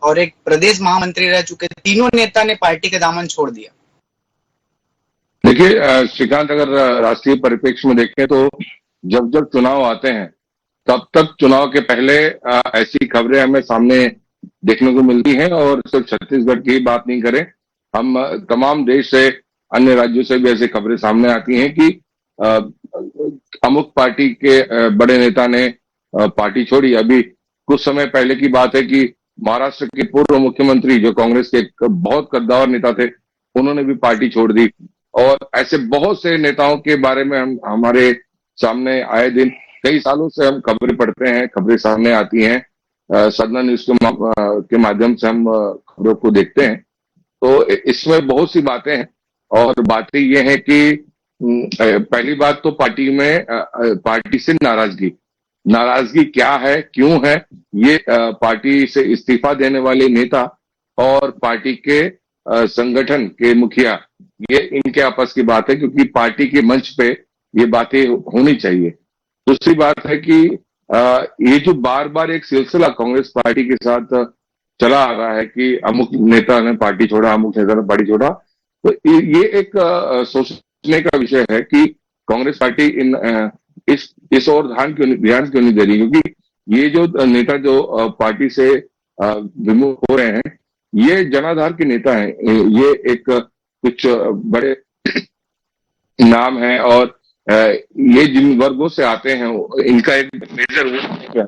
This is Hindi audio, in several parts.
और एक प्रदेश महामंत्री रह चुके तीनों नेता ने पार्टी का दामन छोड़ दिया। देखिए श्रीकांत, अगर राष्ट्रीय परिप्रेक्ष्य में देखें तो जब जब चुनाव आते हैं तब तक चुनाव के पहले ऐसी खबरें हमें सामने देखने को मिलती हैं। और सिर्फ छत्तीसगढ़ की बात नहीं करें, हम तमाम देश से, अन्य राज्यों से भी ऐसी खबरें सामने आती हैं कि अमुक पार्टी के बड़े नेता ने पार्टी छोड़ी। अभी कुछ समय पहले की बात है कि महाराष्ट्र के पूर्व मुख्यमंत्री, जो कांग्रेस के बहुत कद्दावर नेता थे, उन्होंने भी पार्टी छोड़ दी। और ऐसे बहुत से नेताओं के बारे में हमारे सामने आए दिन कई सालों से हम खबरें पढ़ते हैं, खबरें सामने आती हैं, सदना न्यूज के माध्यम से हम खबरों को देखते हैं। तो इसमें बहुत सी बातें हैं और बातें ये हैं कि पहली बात तो पार्टी से नाराजगी क्या है, क्यों है, ये पार्टी से इस्तीफा देने वाले नेता और पार्टी के संगठन के मुखिया, ये इनके आपस की बात है, क्योंकि पार्टी के मंच पे ये बातें होनी चाहिए। दूसरी बात है कि ये जो बार बार एक सिलसिला कांग्रेस पार्टी के साथ चला आ रहा है कि अमुक नेता ने पार्टी छोड़ा, अमुक नेता ने पार्टी छोड़ा, तो ये एक सोचने का विषय है कि कांग्रेस पार्टी इस ओर ध्यान क्यों नहीं दे रही, क्योंकि ये जो नेता जो पार्टी से विमुख हो रहे हैं, ये जनाधार के नेता हैं, ये एक कुछ बड़े नाम है और ये जिन वर्गों से आते हैं इनका एक मेजर वोट बैंक है।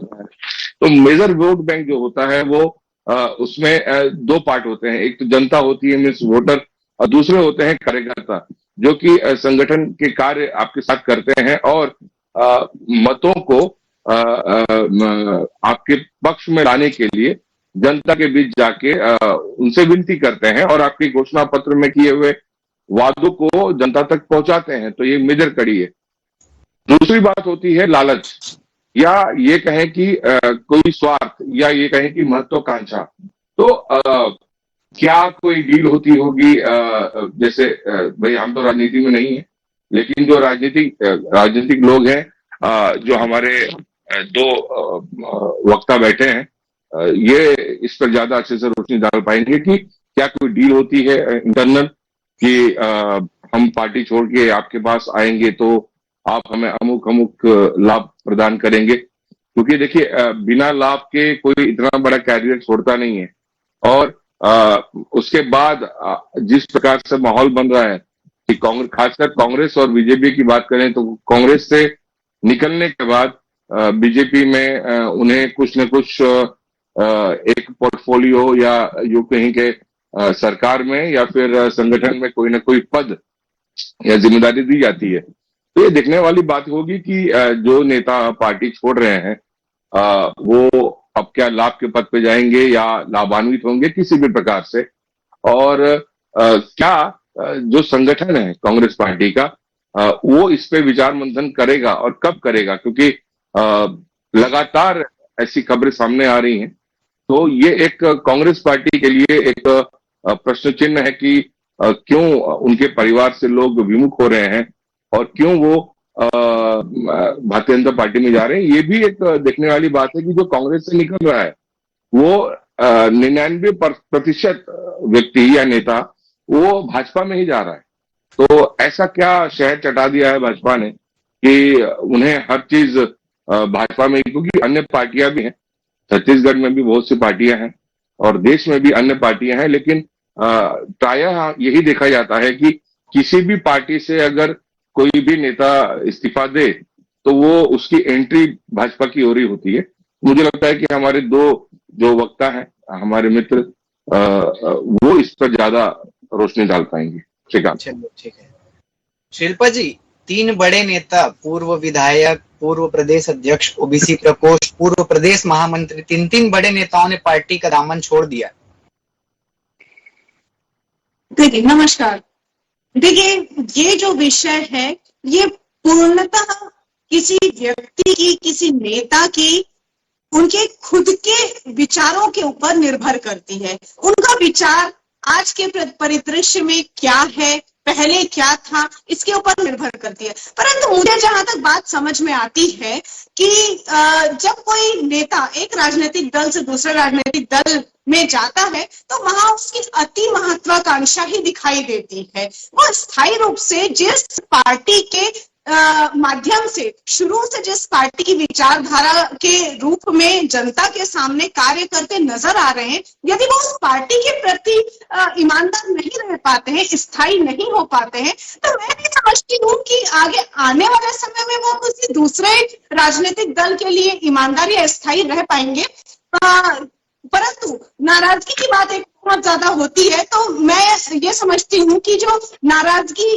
तो मेजर वोट बैंक जो होता है वो उसमें दो पार्ट होते हैं, एक तो जनता होती है मीन्स वोटर, और दूसरे होते हैं कार्यकर्ता, जो कि संगठन के कार्य आपके साथ करते हैं और मतों को आपके पक्ष में लाने के लिए जनता के बीच जाके उनसे विनती करते हैं और आपके घोषणा पत्र में किए हुए वादों को जनता तक पहुंचाते हैं। तो ये मेजर कड़ी है। दूसरी बात होती है लालच, या ये कहें कि कोई स्वार्थ, या ये कहें कि महत्वाकांक्षा। तो क्या कोई डील होती होगी, जैसे भाई हम तो राजनीति में नहीं है, लेकिन जो राजनीतिक लोग हैं, जो हमारे दो वक्ता बैठे हैं, ये इस पर ज्यादा अच्छे से रोशनी डाल पाएंगे कि क्या कोई डील होती है इंटरनल कि हम पार्टी छोड़ के आपके पास आएंगे तो आप हमें अमुक लाभ प्रदान करेंगे। क्योंकि देखिए बिना लाभ के कोई इतना बड़ा कैरियर छोड़ता नहीं है। और उसके बाद जिस प्रकार से माहौल बन रहा है कि खासकर कांग्रेस और बीजेपी की बात करें तो कांग्रेस से निकलने के बाद बीजेपी में उन्हें कुछ न कुछ एक पोर्टफोलियो या जो कहीं के सरकार में या फिर संगठन में कोई ना कोई पद या जिम्मेदारी दी जाती है। तो ये देखने वाली बात होगी कि जो नेता पार्टी छोड़ रहे हैं वो अब क्या लाभ के पद पे जाएंगे या लाभान्वित होंगे किसी भी प्रकार से, और क्या जो संगठन है कांग्रेस पार्टी का वो इस पे विचार मंथन करेगा और कब करेगा, क्योंकि लगातार ऐसी खबरें सामने आ रही हैं। तो ये एक कांग्रेस पार्टी के लिए एक प्रश्न चिन्ह है कि क्यों उनके परिवार से लोग विमुख हो रहे हैं और क्यों वो भारतीय जनता पार्टी में जा रहे हैं। ये भी एक देखने वाली बात है कि जो कांग्रेस से निकल रहा है वो 99% व्यक्ति या नेता वो भाजपा में ही जा रहा है। तो ऐसा क्या शहर चटा दिया है भाजपा ने कि उन्हें हर चीज भाजपा में, क्योंकि अन्य पार्टियां भी हैं, छत्तीसगढ़ में भी बहुत सी पार्टियां हैं और देश में भी अन्य पार्टियां हैं, लेकिन प्रायः यही देखा जाता है कि किसी भी पार्टी से अगर कोई भी नेता इस्तीफा दे तो वो उसकी एंट्री भाजपा की ओर ही होती है। मुझे लगता है कि हमारे दो जो वक्ता हैं, हमारे मित्र, वो इस पर ज्यादा रोशनी डाल पाएंगे। श्रीकांत, ठीक है। शिल्पा जी, 3 बड़े नेता, पूर्व विधायक, पूर्व प्रदेश अध्यक्ष ओबीसी प्रकोष्ठ, पूर्व प्रदेश महामंत्री, 3 बड़े नेताओं ने पार्टी का दामन छोड़ दिया। देखिए, नमस्कार। देखिए, ये जो विषय है ये पूर्णतः किसी व्यक्ति की, किसी नेता की, उनके खुद के विचारों के ऊपर निर्भर करती है। उनका विचार आज के परिदृश्य में क्या है, पहले क्या था, इसके ऊपर निर्भर करती है। परंतु मुझे जहां तक बात समझ में आती है कि जब कोई नेता एक राजनीतिक दल से दूसरे राजनीतिक दल में जाता है तो वहां उसकी अति महत्वाकांक्षा ही दिखाई देती है। वो स्थायी रूप से जिस पार्टी के माध्यम से शुरू से जिस पार्टी की विचारधारा के रूप में जनता के सामने कार्य करते नजर आ रहे हैं, यदि वो उस पार्टी के प्रति ईमानदार नहीं रह पाते हैं, स्थायी नहीं हो पाते हैं, तो मैं भी समझती हूँ कि आगे आने वाले समय में वो किसी दूसरे राजनीतिक दल के लिए ईमानदार या स्थायी रह पाएंगे। परंतु नाराजगी की बात एक बहुत ज्यादा होती है, तो मैं ये समझती हूँ कि जो नाराजगी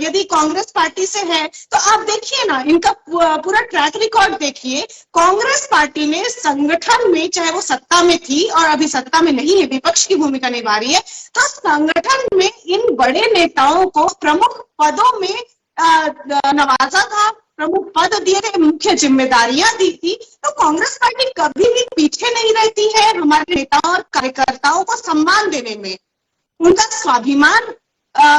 यदि कांग्रेस पार्टी से है, तो आप देखिए ना, इनका पूरा ट्रैक रिकॉर्ड देखिए। कांग्रेस पार्टी ने संगठन में, चाहे वो सत्ता में थी और अभी सत्ता में नहीं है, विपक्ष की भूमिका निभा रही है, तो संगठन में इन बड़े नेताओं को प्रमुख पदों में नवाजा था, प्रमुख पद दिए थे, मुख्य जिम्मेदारियां दी थी। तो कांग्रेस पार्टी कभी भी पीछे नहीं रहती है हमारे नेताओं और कार्यकर्ताओं को सम्मान देने में, उनका स्वाभिमान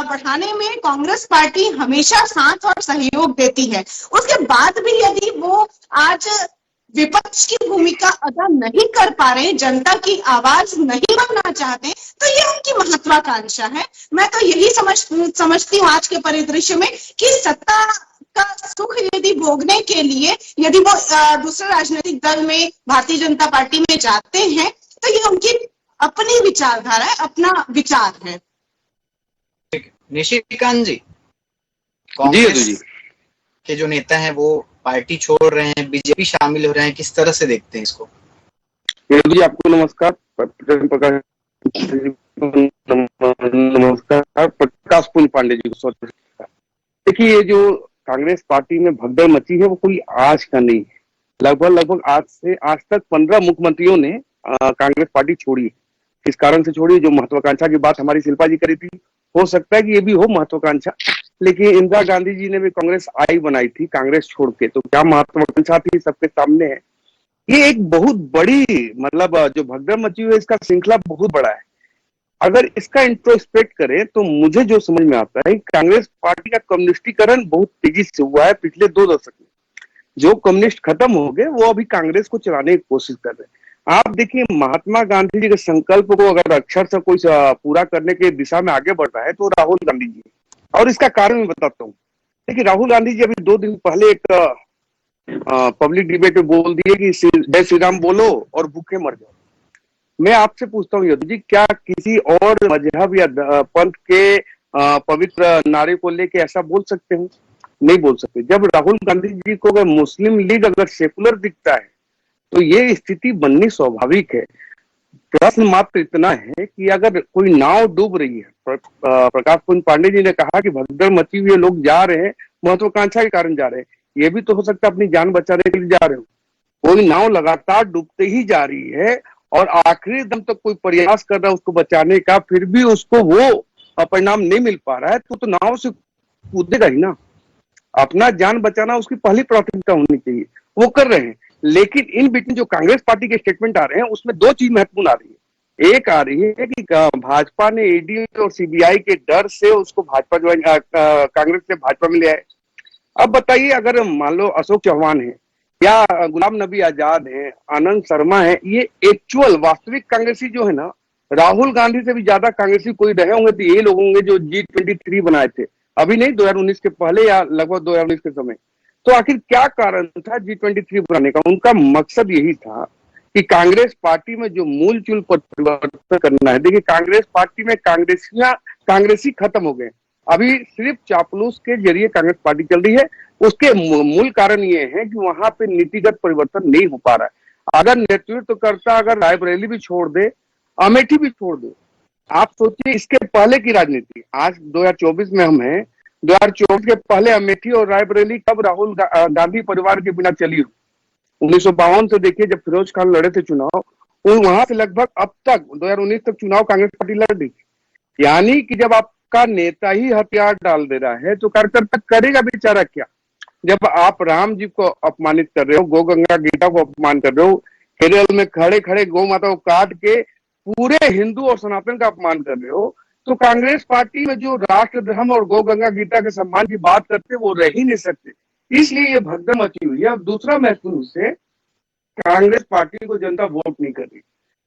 बढ़ाने में कांग्रेस पार्टी हमेशा साथ और सहयोग देती है। उसके बाद भी यदि वो आज विपक्ष की भूमिका अदा नहीं कर पा रहे, जनता की आवाज नहीं बनना चाहते, तो ये उनकी महत्वाकांक्षा है। मैं तो यही समझती हूँ आज के परिदृश्य में कि सत्ता का सुख यदि भोगने के लिए यदि वो दूसरे राजनीतिक दल में, भारतीय जनता पार्टी में जाते हैं, तो ये उनकी अपनी विचारधारा है, अपना विचार है। निशिकांत जी, जी कांग्रेस के जो नेता हैं वो पार्टी छोड़ रहे हैं, बीजेपी शामिल हो रहे हैं, किस तरह से देखते हैं इसको? जी, आपको नमस्कार। नमस्कार प्रकाश पुंज पांडे जी को। देखिए, ये जो कांग्रेस पार्टी में भगदड़ मची है वो कोई आज का नहीं है। लगभग आज तक 15 मुख्यमंत्रियों ने कांग्रेस पार्टी छोड़ी है। किस कारण से छोड़ी? जो महत्वाकांक्षा की बात हमारी शिल्पा जी करी थी, हो सकता है कि ये भी हो महत्वाकांक्षा, लेकिन इंदिरा गांधी जी ने भी कांग्रेस आई बनाई थी कांग्रेस छोड़ के, तो क्या महत्वाकांक्षा थी सबके सामने है। ये एक बहुत बड़ी, मतलब जो भगदड़ मची हुई है, इसका श्रृंखला बहुत बड़ा है। अगर इसका इंट्रोस्पेक्ट करें तो मुझे जो समझ में आता है, कांग्रेस पार्टी का कम्युनिस्टीकरण बहुत तेजी से हुआ है पिछले 2 दशक में। जो कम्युनिस्ट खत्म हो गए वो अभी कांग्रेस को चलाने की कोशिश कर रहे हैं। आप देखिए, महात्मा गांधी जी के संकल्प को अगर अक्षर से कोई पूरा करने की दिशा में आगे बढ़ रहा है तो राहुल गांधी जी, और इसका कारण मैं बताता हूँ। देखिए, राहुल गांधी जी अभी 2 दिन पहले एक पब्लिक डिबेट में बोल दिए कि जय श्री राम बोलो और भूखे मर जाओ। मैं आपसे पूछता हूँ यदु जी, क्या किसी और मजहब या पंथ के पवित्र नारे को लेके ऐसा बोल सकते हैं? नहीं बोल सकते। जब राहुल गांधी जी को अगर मुस्लिम लीग अगर सेकुलर दिखता है तो ये स्थिति बननी स्वाभाविक है। प्रश्न मात्र इतना है कि अगर कोई नाव डूब रही है, प्रकाश पुंज पांडे जी ने कहा कि भगदड़ मची हुई है, लोग जा रहे हैं, महत्वाकांक्षा के कारण जा रहे हैं, ये भी तो हो सकता है अपनी जान बचाने के लिए जा रहे हो। कोई नाव लगातार डूबते ही जा रही है और आखिरी दम तक कोई प्रयास कर रहा है उसको बचाने का, फिर भी उसको वो परिणाम नहीं मिल पा रहा है, तो नाव से कूदेगा ही ना। अपना जान बचाना उसकी पहली प्राथमिकता होनी चाहिए, वो कर रहे हैं। लेकिन इन बीच में जो कांग्रेस पार्टी के स्टेटमेंट आ रहे हैं उसमें 2 चीज महत्वपूर्ण आ रही है। एक आ रही है कि भाजपा ने ईडी और सीबीआई के डर से उसको कांग्रेस से भाजपा में ले आए। अब बताइए, अगर मान लो अशोक चौहान है या गुलाम नबी आजाद है, आनंद शर्मा है, ये एक्चुअल वास्तविक कांग्रेसी जो है ना, राहुल गांधी से भी ज्यादा कांग्रेसी कोई रहे होंगे तो ये लोग होंगे जो G23 बनाए थे, अभी नहीं 2019 के पहले या लगभग 2019 के समय। तो आखिर क्या कारण था G23 बनाने का? उनका मकसद यही था कि कांग्रेस पार्टी में जो मूल चूल परिवर्तन करना है। देखिए, कांग्रेस पार्टी में कांग्रेसी खत्म हो गए, अभी सिर्फ चापलूस के जरिए कांग्रेस पार्टी चल रही है। उसके मूल कारण ये है कि वहां पे नीतिगत परिवर्तन नहीं हो पा रहा है। अगर नेतृत्व करता, अगर रायबरेली भी छोड़ दे, अमेठी भी छोड़ दे, आप सोचिए इसके पहले की राजनीति। आज 2024 में हम हैं, 2024 के पहले अमेठी और रायबरेली कब राहुल गांधी परिवार के बिना चली हो? 1952 से देखिए, जब फिरोज खान लड़े थे चुनाव, वहां से लगभग अब तक 2019 तक चुनाव कांग्रेस पार्टी लड़ रही। यानी कि जब आपका नेता ही हथियार डाल दे रहा है तो कार्यकर्ता करेगा बेचारा क्या? जब आप राम जी को अपमानित कर रहे हो, गौ गंगा गीता को अपमान कर रहे हो, केरल में खड़े खड़े गौ माता को काट के पूरे हिंदू और सनातन का अपमान कर रहे हो, तो कांग्रेस पार्टी में जो राष्ट्र धर्म और गौ गंगा गीता के सम्मान की बात करते वो रह ही नहीं सकते। इसलिए ये भगदड़ मची हुई है। अब दूसरा महत्वपूर्ण से कांग्रेस पार्टी को जनता वोट नहीं कर रही।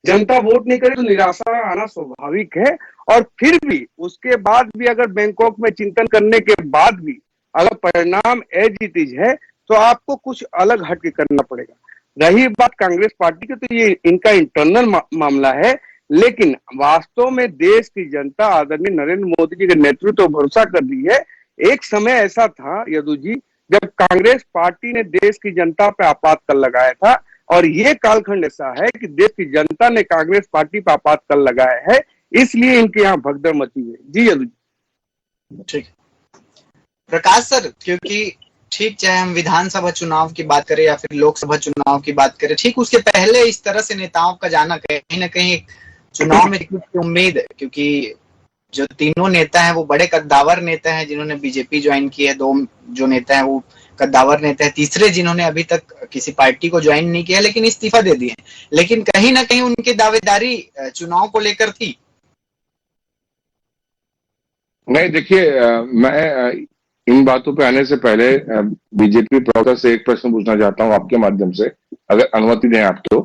जनता वोट नहीं करे तो निराशा आना स्वाभाविक है। और फिर भी उसके बाद भी अगर बैंकॉक में चिंतन करने के बाद भी अगर परिणाम एज इट इज है तो आपको कुछ अलग हटके करना पड़ेगा। रही बात कांग्रेस पार्टी की, तो ये इनका इंटरनल मामला है, लेकिन वास्तव में देश की जनता आदरणीय नरेंद्र मोदी जी के नेतृत्व पर भरोसा कर रही है। एक समय ऐसा था यदु जी जब कांग्रेस पार्टी ने देश की जनता पे आपातकाल लगाया था, और ये कालखंड ऐसा है कि देश की जनता ने कांग्रेस पार्टी पर आपातकाल लगाया है, इसलिए इनके यहाँ भगदड़ मची है। जी यदु जी। ठीक प्रकाश सर, क्योंकि ठीक चाहे हम विधानसभा चुनाव की बात करें या फिर लोकसभा चुनाव की बात करें, ठीक उसके पहले इस तरह से नेताओं का जाना कहीं ना कहीं चुनाव में की उम्मीद है, क्योंकि जो तीनों नेता हैं वो बड़े कद्दावर नेता हैं जिन्होंने बीजेपी ज्वाइन की है। दो जो नेता हैं वो कद्दावर नेता है, तीसरे जिन्होंने अभी तक किसी पार्टी को ज्वाइन नहीं किया लेकिन इस्तीफा दे दिए, लेकिन कहीं ना कहीं उनकी दावेदारी चुनाव को लेकर थी। नहीं, देखिए, मैं इन बातों पे आने से पहले बीजेपी प्रवक्ता से एक प्रश्न पूछना चाहता हूं आपके माध्यम से, अगर अनुमति दें आप तो।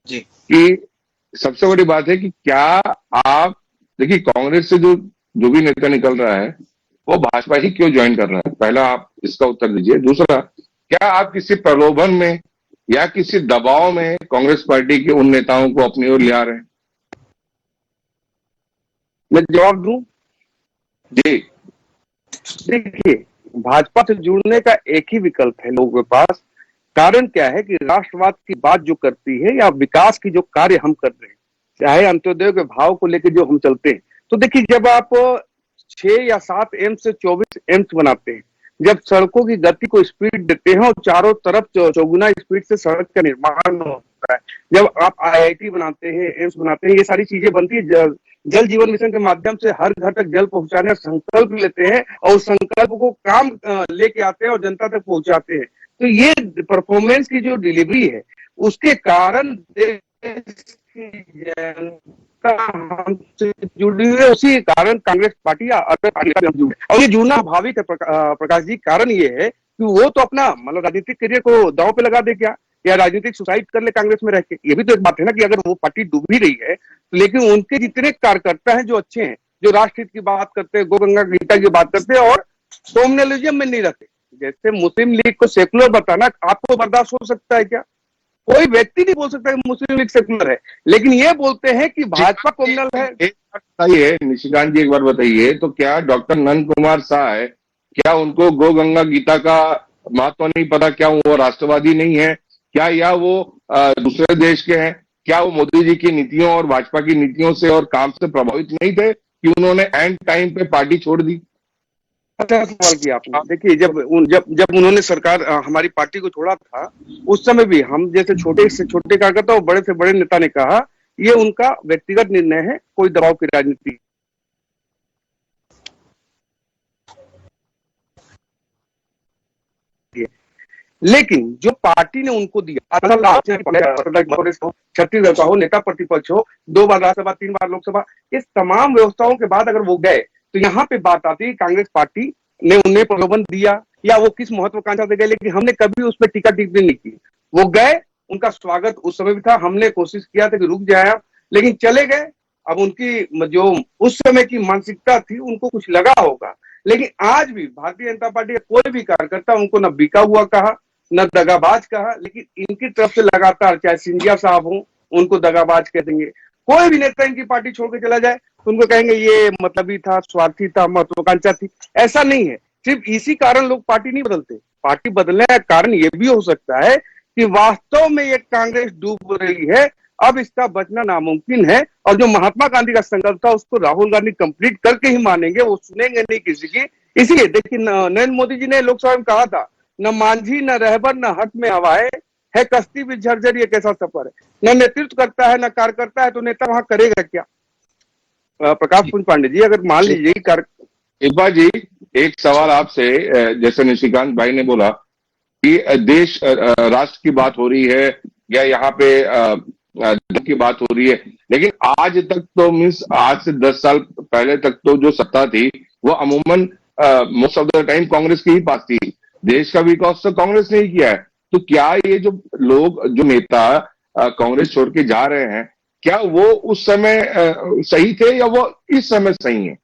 जी। कि सबसे बड़ी बात है कि क्या आप देखिए, कांग्रेस से जो भी नेता निकल रहा है वो भाजपा ही क्यों ज्वाइन कर रहा है? पहला आप इसका उत्तर दीजिए। दूसरा, क्या आप किसी प्रलोभन में या किसी दबाव में कांग्रेस पार्टी के उन नेताओं को अपनी ओर ले आ रहे हैं? मैं जवाब दूं? जी। देखिए, भाजपा से जुड़ने का एक ही विकल्प है लोगों के पास। कारण क्या है कि राष्ट्रवाद की बात जो करती है या विकास की जो कार्य हम कर रहे हैं, चाहे अंत्योदय के भाव को लेकर जो हम चलते हैं, तो देखिए जब आप 6 या 7 एम्स से 24 एम्स बनाते हैं, जब सड़कों की गति को स्पीड देते हैं और चारों तरफ चौगुना स्पीड से सड़क का निर्माण होता है, जब आप आईआईटी बनाते हैं, एम्स बनाते हैं, ये सारी चीजें बनती है, जल जीवन मिशन के माध्यम से हर घर तक जल पहुंचाने का संकल्प लेते हैं और उस संकल्प को काम लेके आते हैं और जनता तक पहुंचाते हैं, तो ये परफॉर्मेंस की जो डिलीवरी है उसके कारण देश की जनता हमसे जुड़ी हुई है। उसी कारण कांग्रेस पार्टी या अदर पार्टी से जुड़ी है और ये जुड़ना स्वाभाविक है। प्रकाश जी, कारण ये है कि वो तो अपना मतलब राजनीतिक करियर को दांव पे लगा दे क्या, या राजनीतिक सुसाइड कर ले कांग्रेस में रह के। ये भी तो एक बात है ना कि अगर वो पार्टी डूबी रही है लेकिन उनके जितने कार्यकर्ता हैं जो अच्छे हैं, जो राष्ट्र हित की बात करते हैं, गौ गंगा गीता की बात करते हैं और कॉम्युनलिज्म में नहीं रहते, जैसे मुस्लिम लीग को सेकुलर बताना आपको बर्दाश्त हो सकता है क्या? कोई व्यक्ति नहीं बोल सकता कि मुस्लिम लीग सेकुलर है, लेकिन ये बोलते हैं कि भाजपा कॉम्युनल है। बताइए निशिकांत जी, एक बार बताइए तो, क्या डॉक्टर नंद कुमार शाह है, क्या उनको गौ गंगा गीता का महत्व नहीं पता? क्या वो राष्ट्रवादी नहीं है क्या, या वो दूसरे देश के हैं? क्या वो मोदी जी की नीतियों और भाजपा की नीतियों से और काम से प्रभावित नहीं थे कि उन्होंने एंड टाइम पे पार्टी छोड़ दी? अच्छा सवाल किया आपने। देखिए, जब उन्होंने सरकार हमारी पार्टी को छोड़ा था, उस समय भी हम जैसे छोटे से छोटे कार्यकर्ता और बड़े से बड़े नेता ने कहा ये उनका व्यक्तिगत निर्णय है, कोई दबाव की राजनीति। लेकिन जो पार्टी ने उनको दिया, छत्तीसगढ़ का हो, नेता प्रतिपक्ष हो, 2 बार राज्यसभा, 3 बार लोकसभा, इस तमाम व्यवस्थाओं के बाद अगर वो गए तो यहाँ पे बात आती है कांग्रेस पार्टी ने उन्हें प्रलोभन दिया या वो किस महत्वाकांक्षा से गए, लेकिन हमने कभी उस पर टीका टिप्पणी नहीं की। वो गए, उनका स्वागत उस समय भी था, हमने कोशिश किया था कि रुक जाए आप, लेकिन चले गए। अब उनकी जो उस समय की मानसिकता थी उनको कुछ लगा होगा, लेकिन आज भी भारतीय जनता पार्टी का कोई भी कार्यकर्ता उनको न बिका हुआ कहा न दगाबाज कहा, लेकिन इनकी तरफ से लगातार चाहे सिंधिया साहब हो उनको दगाबाज कह देंगे, कोई भी नेता इनकी पार्टी छोड़ के चला जाए तो उनको कहेंगे ये मतलबी था, स्वार्थी था, महत्वाकांक्षा थी। ऐसा नहीं है, सिर्फ इसी कारण लोग पार्टी नहीं बदलते। पार्टी बदलने का कारण ये भी हो सकता है कि वास्तव में ये कांग्रेस डूब रही है, अब इसका बचना नामुमकिन है, और जो महात्मा गांधी का संकल्प था उसको राहुल गांधी कंप्लीट करके ही मानेंगे, वो सुनेंगे नहीं किसी की। इसलिए देखिए, नरेंद्र मोदी जी ने लोकसभा में कहा था, न मांझी न रहबर न हट में हवाए है, कश्ती भी झरझर ये कैसा सफर है। न नेतृत्व करता है न कार्य करता है तो नेता वहां करेगा क्या? प्रकाश पुंज पांडे जी, अगर मान लीजिए इकबाल जी, एक सवाल आपसे, जैसे निशिकांत भाई ने बोला कि देश राष्ट्र की बात हो रही है या यहाँ पे की बात हो रही है, लेकिन आज तक तो मीन्स आज से 10 साल पहले तक तो जो सत्ता थी वो अमूमन most of the time Congress के ही पास थी। देश का विकास तो कांग्रेस ने ही किया है। तो क्या ये जो लोग, जो नेता कांग्रेस छोड़ के जा रहे हैं, क्या वो उस समय सही थे या वो इस समय सही है?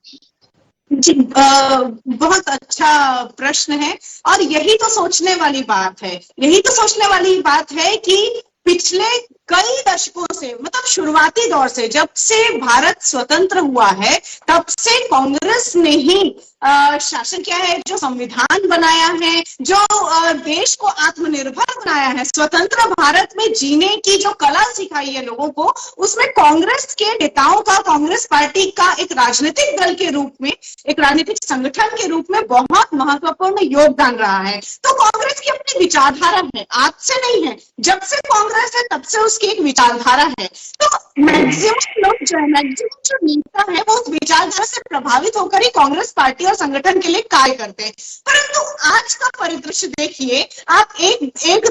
जी, बहुत अच्छा प्रश्न है। और यही तो सोचने वाली बात है, यही तो सोचने वाली बात है कि पिछले कई दशकों से, मतलब शुरुआती दौर से, जब से भारत स्वतंत्र हुआ है, तब से कांग्रेस ने ही शासन किया है, जो संविधान बनाया है, जो देश को आत्मनिर्भर बनाया है, स्वतंत्र भारत में जीने की जो कला सिखाई है लोगों को, उसमें कांग्रेस के नेताओं का, कांग्रेस पार्टी का एक राजनीतिक दल के रूप में, एक राजनीतिक संगठन के रूप में बहुत महत्वपूर्ण योगदान रहा है। तो कांग्रेस की अपनी विचारधारा है, आज से नहीं है, जब से कांग्रेस है तब से उसकी एक विचारधारा है। तो मैक्सिमम लोग जो है, मैक्सिमम जो नेता है, वो उस विचारधारा से प्रभावित होकर ही कांग्रेस पार्टी और संगठन के लिए कार्य करते हैं। परंतु आज का परिदृश्य देखिए आप, एक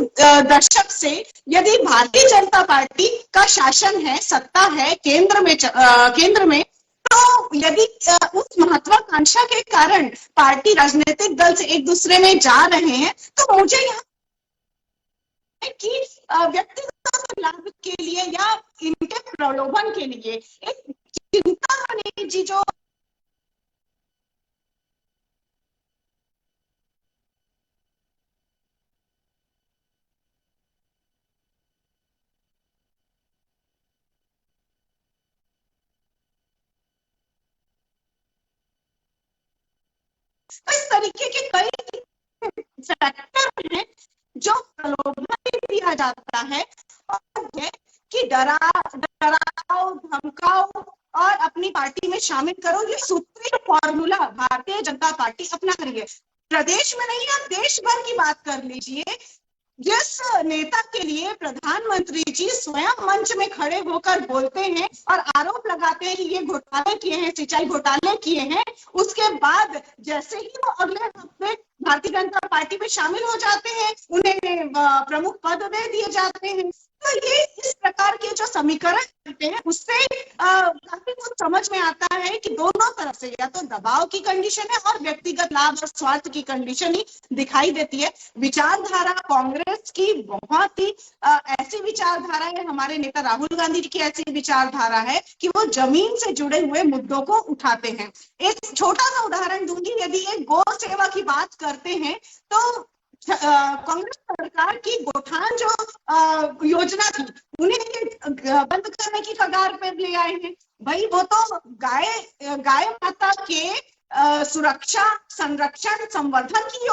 दशक से यदि भारतीय जनता पार्टी का शासन है, सत्ता है केंद्र में, तो यदि उस महत्वाकांक्षा के कारण पार्टी, राजनीतिक दल से एक दूसरे में जा रहे हैं, तो मुझे यहाँ कि व्यक्तिगत लाभ के लिए या इनके प्रलोभन के लिए एक चिंता बनेगी जी, जो इस तरीके के कई फैक्टर हैं जो प्रलोभन दिया जाता है, और है कि डराओ, धमकाओ और अपनी पार्टी में शामिल करो। ये सूत्रीय फॉर्मूला भारतीय जनता पार्टी अपना रही है। प्रदेश में नहीं, आप देश भर की बात कर लीजिए। जिस नेता के लिए प्रधानमंत्री जी स्वयं मंच में खड़े होकर बोलते हैं और आरोप लगाते हैं कि ये घोटाले किए हैं, सिंचाई घोटाले किए हैं, उसके बाद जैसे ही वो अगले हफ्ते भारतीय जनता पार्टी में शामिल हो जाते हैं, उन्हें प्रमुख पद दे दिए जाते हैं। तो ये इस प्रकार के जो समीकरण करते हैं, उससे काफी कुछ समझ में आता है कि दोनों तरफ से या तो दबाव की कंडीशन है और व्यक्तिगत लाभ और स्वार्थ की कंडीशन ही दिखाई देती है। विचारधारा कांग्रेस की बहुत ही ऐसी विचारधारा है, हमारे नेता राहुल गांधी जी की ऐसी विचारधारा है कि वो जमीन से जुड़े हुए मुद्दों को उठाते हैं। एक छोटा सा उदाहरण दूंगी, यदि एक गौ सेवा की बात करते हैं तो कांग्रेस सरकार की गोठान जो योजना थी, उन्हें बंद करने की कगार पर ले आए हैं। भाई वो तो गाय माता के सुरक्षा, संरक्षण, संवर्धन की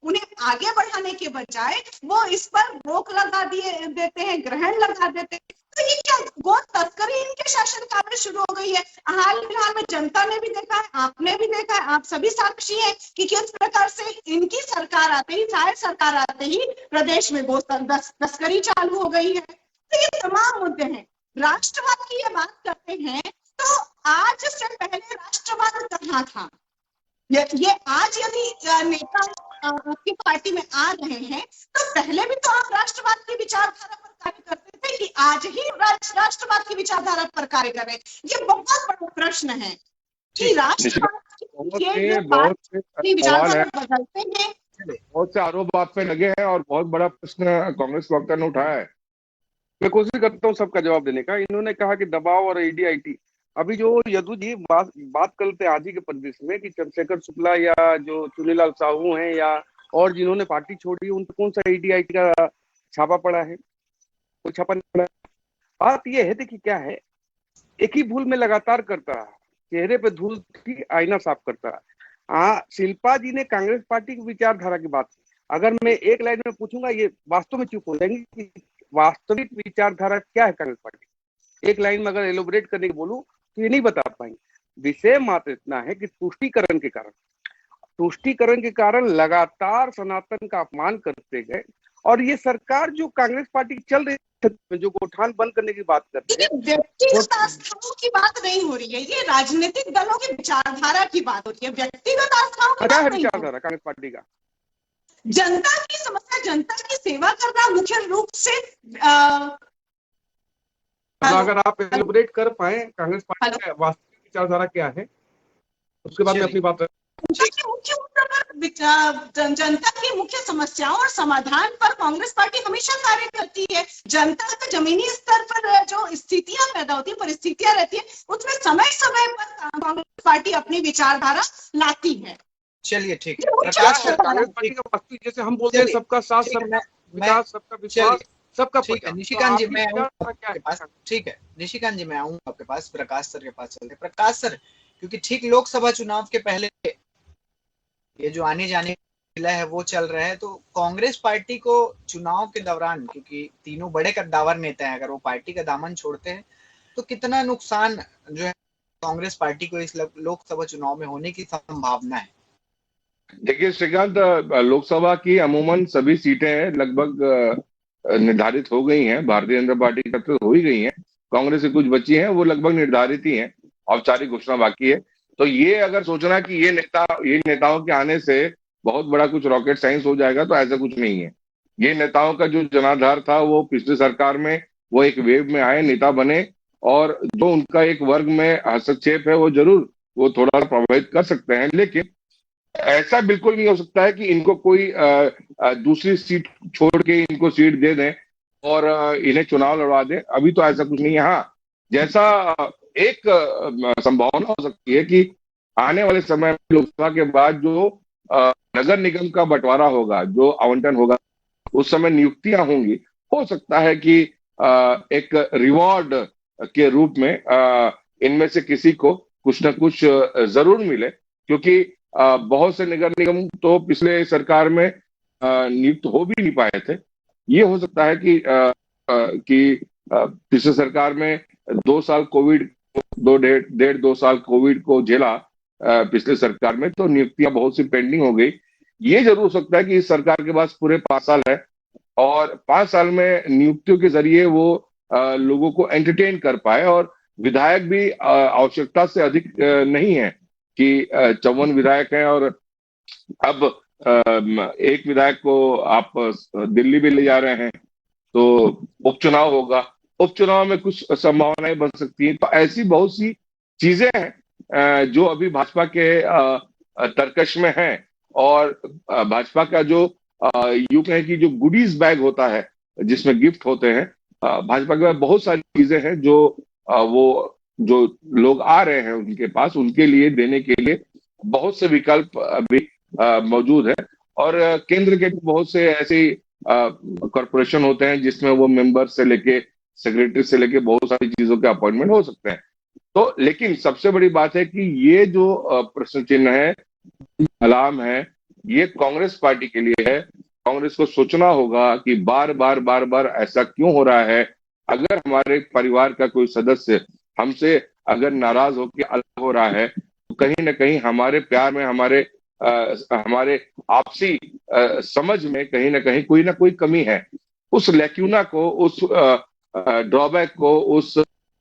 उन्हें आगे बढ़ाने के बजाय वो इस पर रोक लगा देते हैं, ग्रहण लगा देते हैं। तो ये क्या गो तस्करी इनके शासनकाल में शुरू हो गई है। हाल फिलहाल में जनता ने भी देखा है, आपने भी देखा है, आप सभी साक्षी हैं कि किस प्रकार से इनकी सरकार आते ही, शायद सरकार आते ही प्रदेश में गो तस्करी चालू हो गई है। तो ये तमाम मुद्दे हैं। राष्ट्रवाद की ये बात करते हैं तो आज से पहले राष्ट्रवाद कहाँ था? ये आज यदि नेता आपकी पार्टी में आ रहे हैं तो पहले भी तो आप राष्ट्रवाद की विचारधारा पर कार्य करते थे कि आज ही राष्ट्रवाद की विचारधारा पर कार्य कर रहे हैं? ये बहुत बड़ा प्रश्न है कि राष्ट्रवाद की विचारधारा बदलते हैं। बहुत से आरोप आप पे लगे हैं और बहुत बड़ा प्रश्न कांग्रेस वक्ता ने उठाया है। मैं कोशिश करता हूँ सबका जवाब देने का। इन्होंने कहा कि दबाव और ईडीआईटी, अभी जो यदु जी बात करते हैं आज ही के परिदृश्य में कि चंद्रशेखर शुक्ला या जो चुनीलाल साहू हैं या और जिन्होंने पार्टी छोड़ी, उन पर कौन सा ईडीआईटी का छापा पड़ा है? कोई छापा नहीं पड़ा। बात यह है, देखिए क्या है, एक ही भूल में लगातार करता है, चेहरे पे धूल थी, आईना साफ करता है। शिल्पा जी ने कांग्रेस पार्टी की विचारधारा की बात, अगर मैं एक लाइन में पूछूंगा ये वास्तव में चुप हो जाएंगे कि वास्तविक विचारधारा क्या है कांग्रेस पार्टी। एक लाइन में अगर एलोबरेट करने की बोलूं तो ये नहीं बता पाएंगे। विषय मात्र इतना है कि तुष्टीकरण के कारण लगातार सनातन का अपमान करते गए, और ये सरकार जो कांग्रेस पार्टी चल रही है, जो गोठान बंद करने की बात करते हैं, व्यक्तिगत आस्थाओं की बात नहीं हो रही है, ये राजनीतिक दलों की विचारधारा की बात हो रही है। व्यक्तिगत आस्थाओं की बात नहीं। विचारधारा कांग्रेस पार्टी का जनता की समस्या, जनता की सेवा करना मुख्य रूप से अगर आप एलिब्रेट कर पाए कांग्रेस पार्टी की वास्तविक विचारधारा क्या है, उसके बाद मैं अपनी बात मुख्य मुद्दों पर, जनता की मुख्य समस्याओं और समाधान पर कांग्रेस पार्टी हमेशा कार्य करती है। जनता का जमीनी स्तर पर जो स्थितियां पैदा होती है, परिस्थितियां रहती है, उसमें समय समय पर कांग्रेस पार्टी अपनी विचारधारा लाती है। चलिए ठीक है प्रकाश सर, कांग्रेस पार्टी का वास्तविक, जैसे हम बोलते हैं, सबका साथ, सबका विकास, सबका विश्वास, सबका ठीक है प्रचार। निशिकांत जी, तो मैं आपकी आऊँ क्या आपके है? पास। ठीक है निशिकांत जी, मैं आऊँ आपके पास, प्रकाश सर के पास चलते। प्रकाश सर, क्योंकि ठीक लोकसभा चुनाव के पहले ये जो आने जाने का है वो चल रहा है, तो कांग्रेस पार्टी को चुनाव के दौरान, क्योंकि तीनों बड़े कद्दावर नेता हैं, अगर वो पार्टी का दामन छोड़ते हैं तो कितना नुकसान जो है कांग्रेस पार्टी को इस लोकसभा चुनाव में होने की संभावना है? देखिए श्रीकांत, लोकसभा की अमूमन सभी सीटें लगभग निर्धारित हो गई हैं। भारतीय जनता पार्टी की तो हो ही गई हैं। कांग्रेस की कुछ बची हैं, वो लगभग निर्धारित ही हैं। औपचारिक घोषणा बाकी है। तो ये अगर सोचना कि ये नेताओं के आने से बहुत बड़ा कुछ रॉकेट साइंस हो जाएगा, तो ऐसा कुछ नहीं है। ये नेताओं का जो जनाधार था, वो पिछली सरकार में वो एक वेव में आए, नेता बने, और जो उनका एक वर्ग में हस्तक्षेप है वो जरूर वो थोड़ा प्रभावित कर सकते हैं। लेकिन ऐसा बिल्कुल नहीं हो सकता है कि इनको कोई दूसरी सीट छोड़ के इनको सीट दे दें और इन्हें चुनाव लड़वा दें। अभी तो ऐसा कुछ नहीं है। हाँ, जैसा एक संभावना हो सकती है कि आने वाले समय में लोकसभा के बाद जो नगर निगम का बंटवारा होगा, जो आवंटन होगा, उस समय नियुक्तियां होंगी। हो सकता है कि एक रिवॉर्ड के रूप में इनमें से किसी को कुछ ना कुछ जरूर मिले, क्योंकि बहुत से नगर निगम तो पिछले सरकार में नियुक्त हो भी नहीं पाए थे। ये हो सकता है कि पिछले सरकार में 2 साल कोविड, डेढ़ 2 साल कोविड को झेला पिछले सरकार में, तो नियुक्तियां बहुत सी पेंडिंग हो गई। ये जरूर हो सकता है कि इस सरकार के पास पूरे 5 साल है और 5 साल में नियुक्तियों के जरिए वो लोगों को एंटरटेन कर पाए। और विधायक भी आवश्यकता से अधिक नहीं है कि 54 विधायक हैं और अब एक विधायक को आप दिल्ली भी ले जा रहे हैं, तो उपचुनाव होगा। उपचुनाव में कुछ संभावनाएं बन सकती हैं। तो ऐसी बहुत सी चीजें हैं जो अभी भाजपा के तर्कश में हैं। और भाजपा का जो यूं कहें कि जो गुडीज बैग होता है, जिसमें गिफ्ट होते हैं, भाजपा के पास बहुत सारी चीजें हैं जो वो जो लोग आ रहे हैं उनके पास, उनके लिए देने के लिए बहुत से विकल्प अभी मौजूद है। और केंद्र के बहुत से ऐसे कॉरपोरेशन होते हैं जिसमें वो मेंबर से लेके सेक्रेटरी से लेके बहुत सारी चीजों के अपॉइंटमेंट हो सकते हैं। तो लेकिन सबसे बड़ी बात है कि ये जो प्रश्न चिन्ह है, अलार्म है, ये कांग्रेस पार्टी के लिए है। कांग्रेस को सोचना होगा कि बार बार ऐसा क्यों हो रहा है। अगर हमारे परिवार का कोई सदस्य हमसे अगर नाराज होकर अलग हो रहा है, तो कहीं ना कहीं हमारे प्यार में, हमारे आपसी समझ में कहीं ना कोई कमी है। उस लैक्यूना को, उस ड्रॉबैक को, उस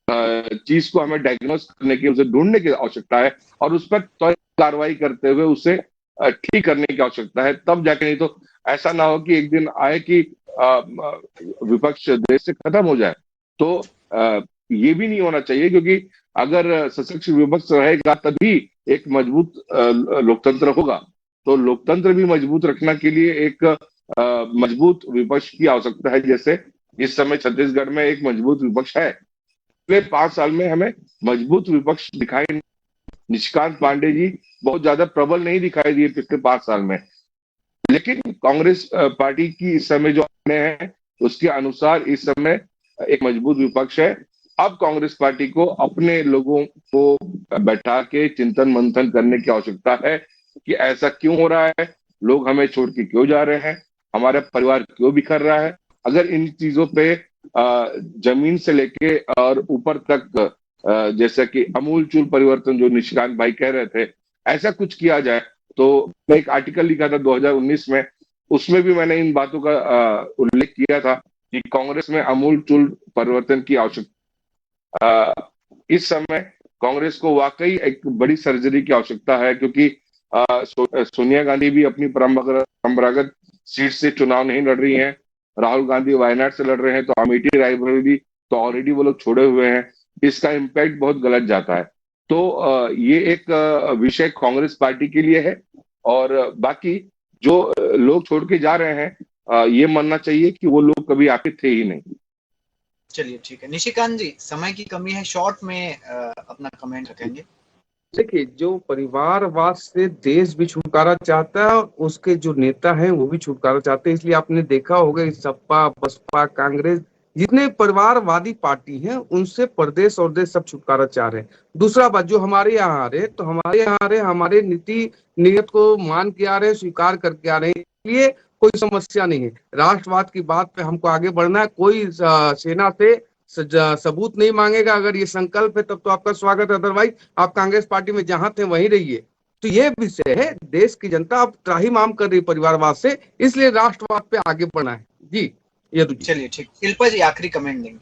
चीज को हमें डायग्नोस करने की, उसे ढूंढने की आवश्यकता है और उस पर त्वरित कार्रवाई करते हुए उसे ठीक करने की आवश्यकता है। तब जाके, नहीं तो ऐसा ना हो कि एक दिन आए कि विपक्ष देश से खत्म हो जाए। तो ये भी नहीं होना चाहिए, क्योंकि अगर सशक्त विपक्ष रहेगा तभी एक मजबूत लोकतंत्र होगा। तो लोकतंत्र भी मजबूत रखना के लिए एक मजबूत विपक्ष की आवश्यकता है। जैसे इस समय छत्तीसगढ़ में एक मजबूत विपक्ष है। पिछले 5 साल में हमें मजबूत विपक्ष दिखाई, निशिकांत पांडे जी बहुत ज्यादा प्रबल नहीं दिखाई दिए पिछले 5 साल में। लेकिन कांग्रेस पार्टी की इस समय जो हैं, उसके अनुसार इस समय एक मजबूत विपक्ष है। अब कांग्रेस पार्टी को अपने लोगों को बैठा के चिंतन मंथन करने की आवश्यकता है कि ऐसा क्यों हो रहा है, लोग हमें छोड़ के क्यों जा रहे हैं, हमारा परिवार क्यों बिखर रहा है। अगर इन चीजों पे जमीन से लेके और ऊपर तक जैसे कि अमूलचूल परिवर्तन जो निशिकांत भाई कह रहे थे, ऐसा कुछ किया जाए। तो मैं एक आर्टिकल लिखा था 2019 में, उसमें भी मैंने इन बातों का उल्लेख किया था कि कांग्रेस में अमूलचूल परिवर्तन की आवश्यकता। इस समय कांग्रेस को वाकई एक बड़ी सर्जरी की आवश्यकता है, क्योंकि सोनिया गांधी भी अपनी परंपरागत सीट से चुनाव नहीं लड़ रही हैं। राहुल गांधी वायनाड से लड़ रहे हैं, तो अमेठी रायबरेली तो ऑलरेडी वो लोग छोड़े हुए हैं। इसका इम्पैक्ट बहुत गलत जाता है। तो ये एक विषय कांग्रेस पार्टी के लिए है। और बाकी जो लोग छोड़ के जा रहे हैं, ये मानना चाहिए कि वो लोग कभी आपके थे ही नहीं। चलिए ठीक है, निशिकांत जी, समय की कमी है, शॉर्ट में अपना कमेंट रखेंगे। देखिए, जो परिवारवाद से देश भी छुटकारा चाहता है और उसके जो नेता हैं वो भी छुटकारा चाहते हैं। इसलिए आपने देखा होगा कि सपा, बसपा, कांग्रेस, जितने परिवारवादी पार्टी हैं उनसे प्रदेश और देश सब छुटकारा चाह रहे हैं। दूसरा बात, जो हमारे यहाँ आ रहे, तो हमारे यहाँ आ रहे, हमारे नीति नियत को मान के आ रहे हैं, स्वीकार करके आ रहे हैं, इसलिए कोई समस्या नहीं है। राष्ट्रवाद की बात पे हमको आगे बढ़ना है। कोई सेना से सबूत नहीं मांगेगा। अगर ये संकल्प है तब तो आपका स्वागत है, अदरवाइज आप कांग्रेस पार्टी में जहां थे वहीं रहिए। तो ये विषय है, देश की जनता अब त्राहिमाम कर रही परिवारवाद से, इसलिए राष्ट्रवाद पे आगे बढ़ना है। जी ये चलिए ठीक, शिल्पा जी आखिरी कमेंट देंगे।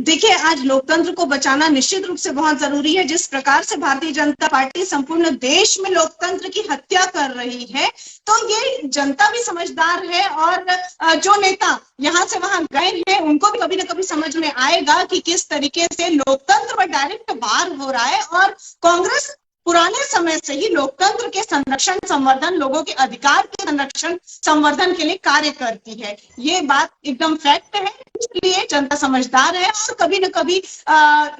देखिए, आज लोकतंत्र को बचाना निश्चित रूप से बहुत जरूरी है। जिस प्रकार से भारतीय जनता पार्टी संपूर्ण देश में लोकतंत्र की हत्या कर रही है, तो ये जनता भी समझदार है और जो नेता यहाँ से वहां गए हैं उनको भी कभी ना कभी समझ में आएगा कि किस तरीके से लोकतंत्र पर डायरेक्ट वार हो रहा है। और कांग्रेस पुराने समय से ही लोकतंत्र के संरक्षण, संवर्धन, लोगों के अधिकार के संरक्षण, संवर्धन के लिए कार्य करती है। ये बात एकदम फैक्ट है। इसलिए जनता समझदार है और कभी न कभी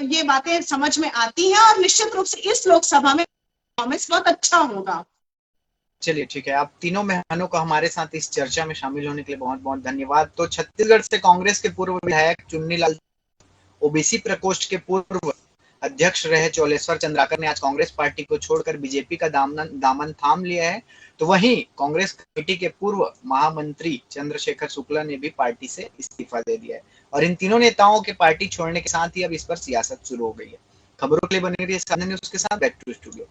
ये बातें समझ में आती हैं और निश्चित रूप से इस लोकसभा में परफॉर्मेंस बहुत अच्छा होगा। चलिए ठीक है, आप तीनों मेहमानों का हमारे साथ इस चर्चा में शामिल होने के लिए बहुत बहुत धन्यवाद। तो छत्तीसगढ़ से कांग्रेस के पूर्व विधायक चुन्नीलाल, ओबीसी प्रकोष्ठ के पूर्व अध्यक्ष रहे चोलेश्वर चंद्राकर ने आज कांग्रेस पार्टी को छोड़कर बीजेपी का दामन थाम लिया है। तो वहीं कांग्रेस कमेटी के पूर्व महामंत्री चंद्रशेखर शुक्ला ने भी पार्टी से इस्तीफा दे दिया है। और इन तीनों नेताओं के पार्टी छोड़ने के साथ ही अब इस पर सियासत शुरू हो गई है। खबरों के लिए बने रहिए साधना न्यूज़ के साथ। Back to studio.